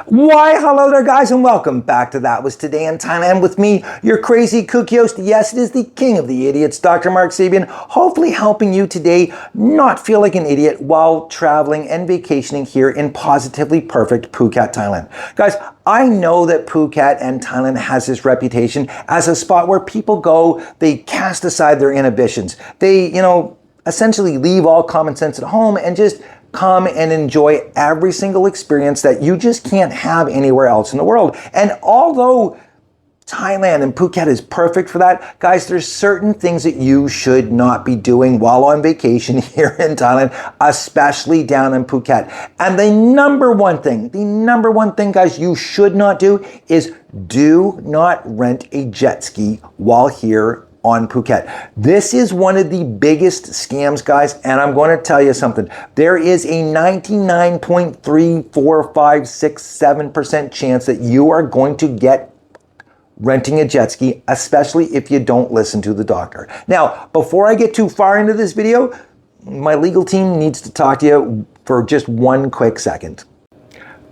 Why, hello there guys, and welcome back to That Was Today in Thailand with me, your crazy kooky host. Yes, it is the king of the idiots, Dr. Mark Sabian, hopefully helping you today not feel like an idiot while traveling and vacationing here in positively perfect Phuket, Thailand. Guys, I know that Phuket and Thailand has this reputation as a spot where people go, they cast aside their inhibitions. They, essentially leave all common sense at home and just come and enjoy every single experience that you just can't have anywhere else in the world. And although Thailand and Phuket is perfect for that, guys, there's certain things that you should not be doing while on vacation here in Thailand, especially down in Phuket. And the number one thing, guys, you should not do is do not rent a jet ski while here on Phuket. This is one of the biggest scams, guys, and I'm going to tell you something. There is a 99.34567% chance that you are going to get renting a jet ski, especially if you don't listen to the doctor. Now, before I get too far into this video, my legal team needs to talk to you for just one quick second.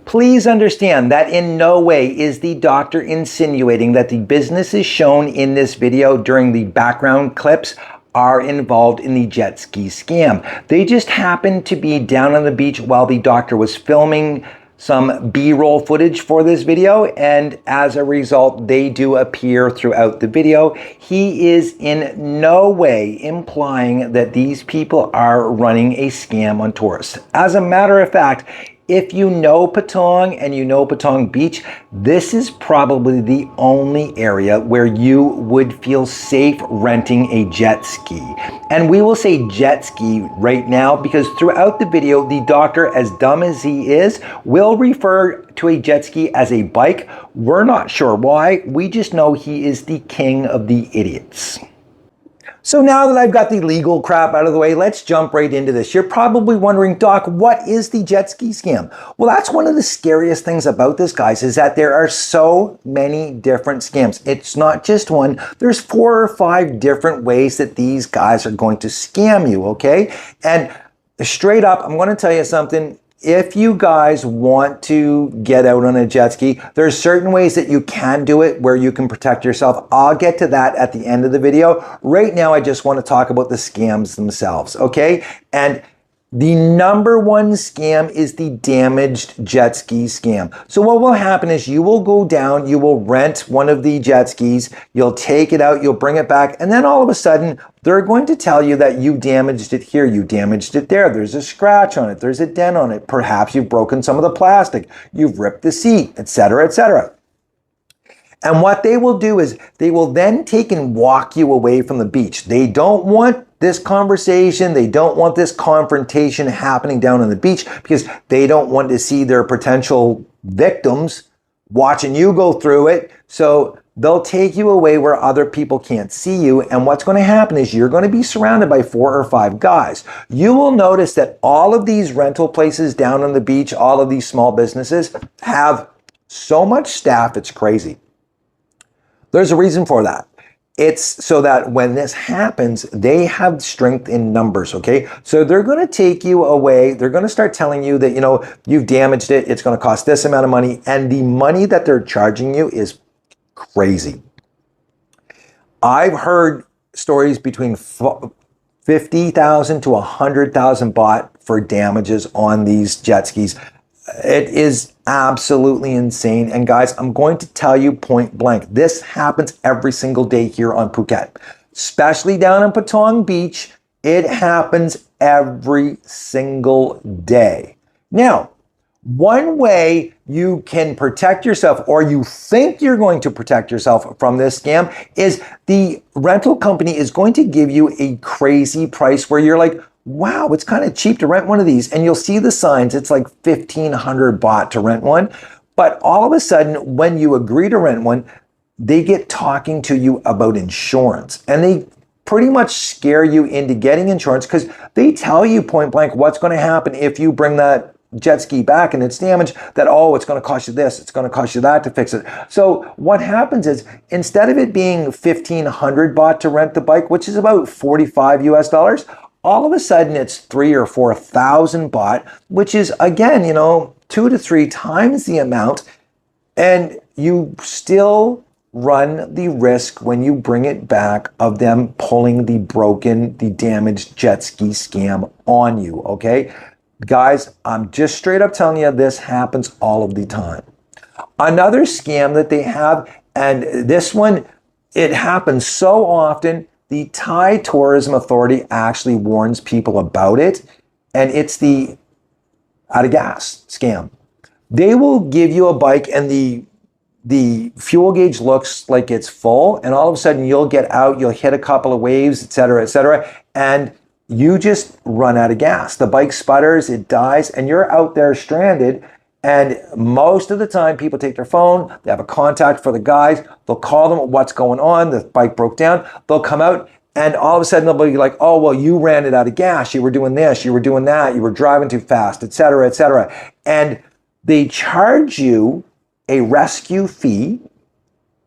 Please understand that in no way is the doctor insinuating that the businesses shown in this video during the background clips are involved in the jet ski scam. They just happened to be down on the beach while the doctor was filming some B-roll footage for this video, and as a result, they do appear throughout the video. He is in no way implying that these people are running a scam on tourists. As a matter of fact, if you know Patong and you know Patong Beach, this is probably the only area where you would feel safe renting a jet ski. And we will say jet ski right now because throughout the video, the doctor, as dumb as he is, will refer to a jet ski as a bike. We're not sure why. We just know he is the king of the idiots. So now that I've got the legal crap out of the way, let's jump right into this. You're probably wondering, Doc, what is the jet ski scam? Well, that's one of the scariest things about this, guys, is that there are so many different scams. It's not just one. There's 4 or 5 different ways that these guys are going to scam you, okay? And straight up, I'm going to tell you something. If you guys want to get out on a jet ski, there's certain ways that you can do it where you can protect yourself. I'll get to that at the end of the video. Right now, I just want to talk about the scams themselves, okay? And the number one scam is the damaged jet ski scam. So what will happen is you will go down, you will rent one of the jet skis, you'll take it out, you'll bring it back, and then all of a sudden, they're going to tell you that you damaged it here, you damaged it there, there's a scratch on it, there's a dent on it, perhaps you've broken some of the plastic, you've ripped the seat, etc., etc. And what they will do is they will then take and walk you away from the beach. They don't want this conversation, they don't want this confrontation happening down on the beach because they don't want to see their potential victims watching you go through it. So they'll take you away where other people can't see you. And what's going to happen is you're going to be surrounded by 4 or 5 guys. You will notice that all of these rental places down on the beach, all of these small businesses have so much staff, it's crazy. There's a reason for that. It's so that when this happens, they have strength in numbers, okay? So they're going to take you away. They're going to start telling you that, you've damaged it. It's going to cost this amount of money. And the money that they're charging you is crazy. I've heard stories between 50,000 to 100,000 baht for damages on these jet skis. It is absolutely insane. And guys, I'm going to tell you point blank, this happens every single day here on Phuket, especially down in Patong Beach. It happens every single day. Now, one way you can protect yourself, or you think you're going to protect yourself from this scam, is the rental company is going to give you a crazy price where you're like, wow, it's kind of cheap to rent one of these. And you'll see the signs, it's like 1,500 baht to rent one. But all of a sudden, when you agree to rent one, they get talking to you about insurance. And they pretty much scare you into getting insurance because they tell you point blank what's going to happen if you bring that jet ski back and it's damaged, that, oh, it's going to cost you this, it's going to cost you that to fix it. So what happens is, instead of it being 1,500 baht to rent the bike, which is about $45 US, all of a sudden it's 3 or 4,000 baht, which is again, 2 to 3 times the amount. And you still run the risk when you bring it back of them pulling the damaged jet ski scam on you, okay? Guys, I'm just straight up telling you, this happens all of the time. Another scam that they have, and this one, it happens so often, the Thai Tourism Authority actually warns people about it, and it's the out of gas scam. They will give you a bike and the fuel gauge looks like it's full, and all of a sudden you'll get out, you'll hit a couple of waves, etc., and you just run out of gas. The bike sputters, it dies, and you're out there stranded. And most of the time people take their phone, they have a contact for the guys, they'll call them what's going on, the bike broke down, they'll come out, and all of a sudden they'll be like, oh, well, you ran it out of gas, you were doing this, you were doing that, you were driving too fast, etc. And they charge you a rescue fee,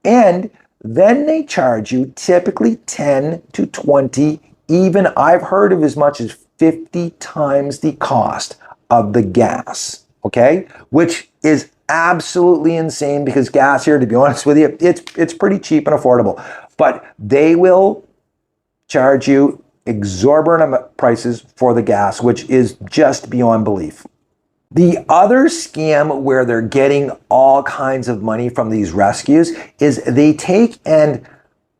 and then they charge you typically 10 to 20, even I've heard of as much as 50 times the cost of the gas. Okay, which is absolutely insane, because gas here, to be honest with you, it's pretty cheap and affordable. But they will charge you exorbitant prices for the gas, which is just beyond belief. The other scam where they're getting all kinds of money from these rescues is they take, and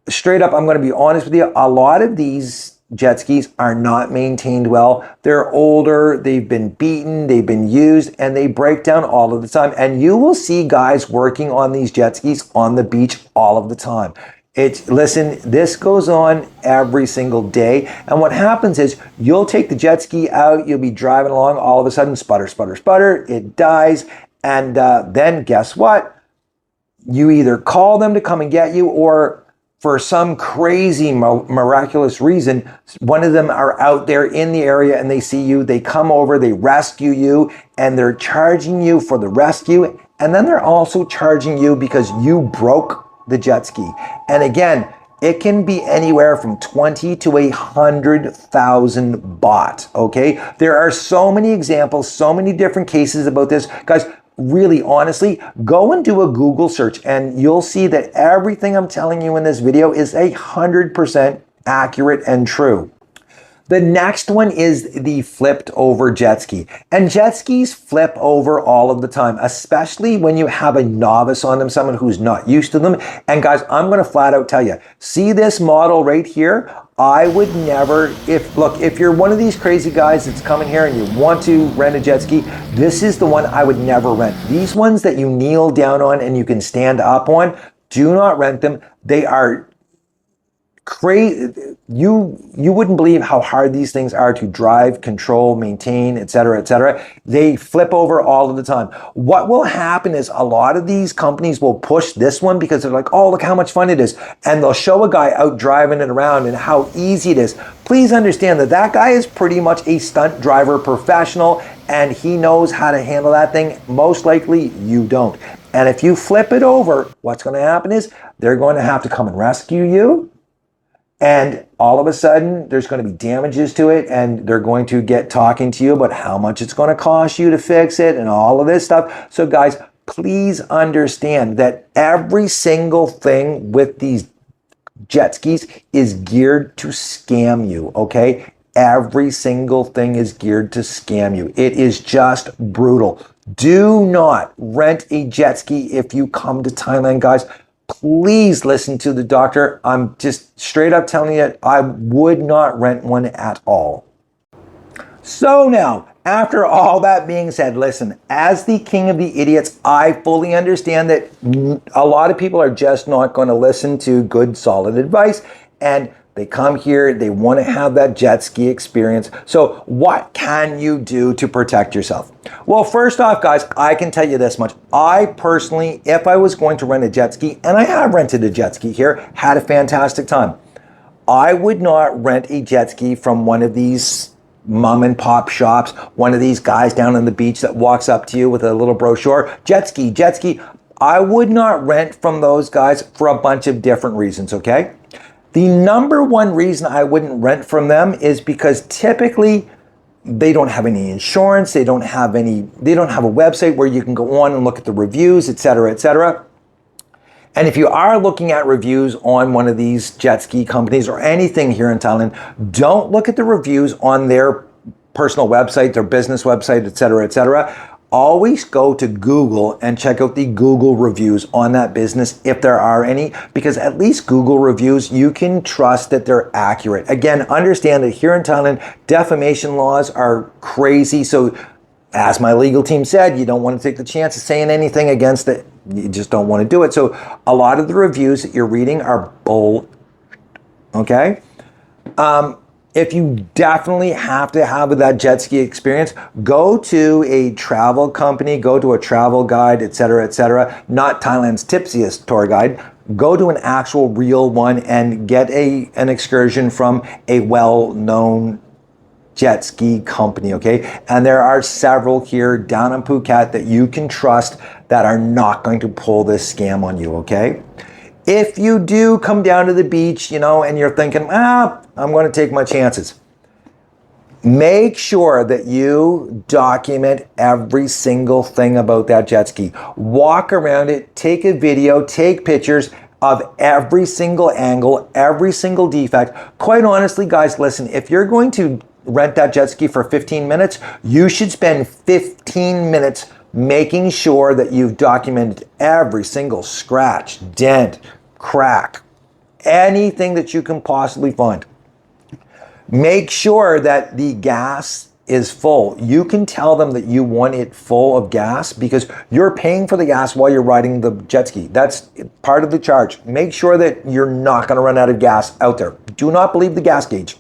straight up, I'm going to be honest with you, a lot of these jet skis are not maintained well. They're older, they've been beaten, they've been used, and they break down all of the time. And you will see guys working on these jet skis on the beach all of the time. Listen, this goes on every single day. And what happens is you'll take the jet ski out, you'll be driving along, all of a sudden, sputter, sputter, sputter, it dies. And then guess what? You either call them to come and get you, or for some crazy miraculous reason, one of them are out there in the area and they see you, they come over, they rescue you, and they're charging you for the rescue. And then they're also charging you because you broke the jet ski. And again, it can be anywhere from 20 to 100,000 baht, okay? There are so many examples, so many different cases about this. Guys, really, honestly, go and do a Google search and you'll see that everything I'm telling you in this video is 100% accurate and true. The next one is the flipped over jet ski. And jet skis flip over all of the time, especially when you have a novice on them, someone who's not used to them. And guys, I'm going to flat out tell you, see this model right here? I would never, if you're one of these crazy guys that's coming here and you want to rent a jet ski, this is the one I would never rent. These ones that you kneel down on and you can stand up on, do not rent them. They are crazy. You wouldn't believe how hard these things are to drive, control, maintain, etc. They flip over all of the time. What will happen is a lot of these companies will push this one because they're like, oh, look how much fun it is. And they'll show a guy out driving it around and how easy it is. Please understand that that guy is pretty much a stunt driver professional and he knows how to handle that thing. Most likely you don't. And if you flip it over, what's going to happen is they're going to have to come and rescue you. And all of a sudden, there's going to be damages to it, and they're going to get talking to you about how much it's going to cost you to fix it and all of this stuff. So guys, please understand that every single thing with these jet skis is geared to scam you, okay? Every single thing is geared to scam you. It is just brutal. Do not rent a jet ski if you come to Thailand, guys. Please listen to the doctor. I'm just straight up telling you, I would not rent one at all. So now, after all that being said, listen, as the king of the idiots, I fully understand that a lot of people are just not going to listen to good, solid advice. And they come here, they want to have that jet ski experience. So what can you do to protect yourself? Well, first off, guys, I can tell you this much. I personally, if I was going to rent a jet ski, and I have rented a jet ski here, had a fantastic time. I would not rent a jet ski from one of these mom and pop shops, one of these guys down on the beach that walks up to you with a little brochure. Jet ski, jet ski. I would not rent from those guys for a bunch of different reasons, okay? The number one reason I wouldn't rent from them is because typically they don't have any insurance, they don't have a website where you can go on and look at the reviews, etc., etc. And if you are looking at reviews on one of these jet ski companies or anything here in Thailand, don't look at the reviews on their personal website, their business website, etc., etc. Always go to Google and check out the Google reviews on that business if there are any, because at least Google reviews, you can trust that they're accurate. Again, understand that here in Thailand, defamation laws are crazy. So as my legal team said, you don't want to take the chance of saying anything against it. You just don't want to do it. So a lot of the reviews that you're reading are bull, okay? If you definitely have to have that jet ski experience, go to a travel company, go to a travel guide, etc., not Thailand's tipsiest tour guide. Go to an actual real one and get an excursion from a well-known jet ski company, okay? And there are several here down in Phuket that you can trust that are not going to pull this scam on you, okay? If you do come down to the beach, and you're thinking, I'm going to take my chances, make sure that you document every single thing about that jet ski. Walk around it, take a video, take pictures of every single angle, every single defect. Quite honestly, guys, listen, if you're going to rent that jet ski for 15 minutes, you should spend 15 minutes making sure that you've documented every single scratch, dent, crack, anything that you can possibly find. Make sure that the gas is full. You can tell them that you want it full of gas because you're paying for the gas while you're riding the jet ski. That's part of the charge. Make sure that you're not going to run out of gas out there. Do not believe the gas gauge.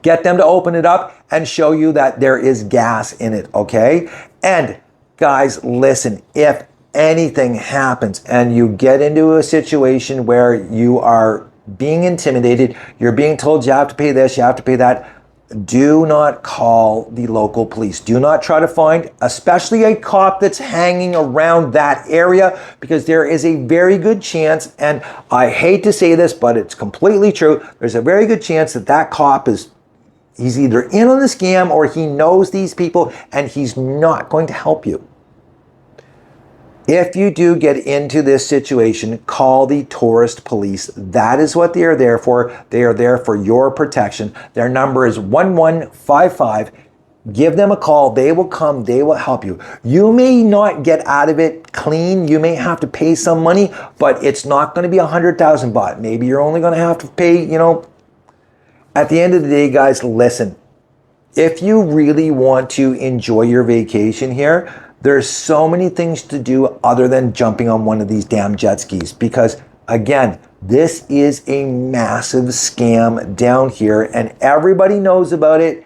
Get them to open it up and show you that there is gas in it, okay? And guys, listen, if anything happens and you get into a situation where you are being intimidated, you're being told you have to pay this, you have to pay that, do not call the local police. Do not try to find, especially a cop that's hanging around that area, because there is a very good chance, and I hate to say this, but it's completely true, there's a very good chance that that cop he's either in on the scam or he knows these people and he's not going to help you. If you do get into this situation, call the tourist police. That is what they are there for. They are there for your protection. Their number is 1155. Give them a call. They will come. They will help you. You may not get out of it clean. You may have to pay some money, but it's not going to be 100,000 baht. Maybe you're only going to have to pay, At the end of the day, guys, listen. If you really want to enjoy your vacation here, there's so many things to do other than jumping on one of these damn jet skis, because again, this is a massive scam down here and everybody knows about it.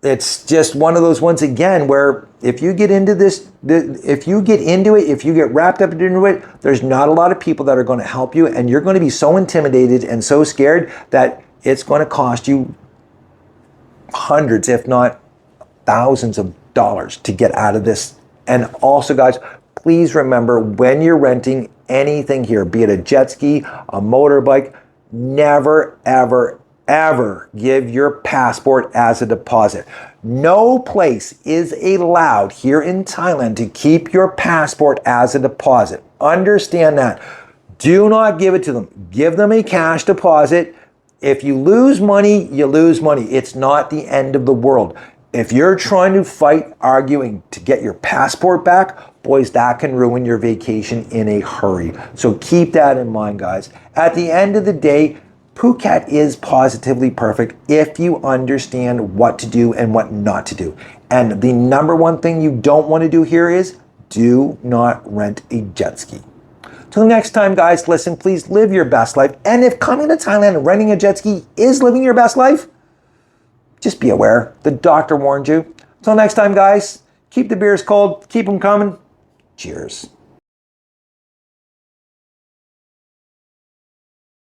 It's just one of those ones again where if you get into if you get wrapped up into it, there's not a lot of people that are going to help you, and you're going to be so intimidated and so scared that it's going to cost you hundreds, if not thousands of dollars to get out of this. And also, guys, please remember, when you're renting anything here, be it a jet ski, a motorbike, never, ever, ever give your passport as a deposit. No place is allowed here in Thailand to keep your passport as a deposit. Understand that. Do not give it to them. Give them a cash deposit. If you lose money, you lose money. It's not the end of the world. If you're trying to fight, arguing to get your passport back, boys, that can ruin your vacation in a hurry. So keep that in mind, guys. At the end of the day, Phuket is positively perfect if you understand what to do and what not to do. And the number one thing you don't want to do here is do not rent a jet ski. Till next time, guys, listen, please live your best life. And if coming to Thailand and renting a jet ski is living your best life, just be aware. The doctor warned you. Till next time, guys, keep the beers cold, keep them coming. Cheers.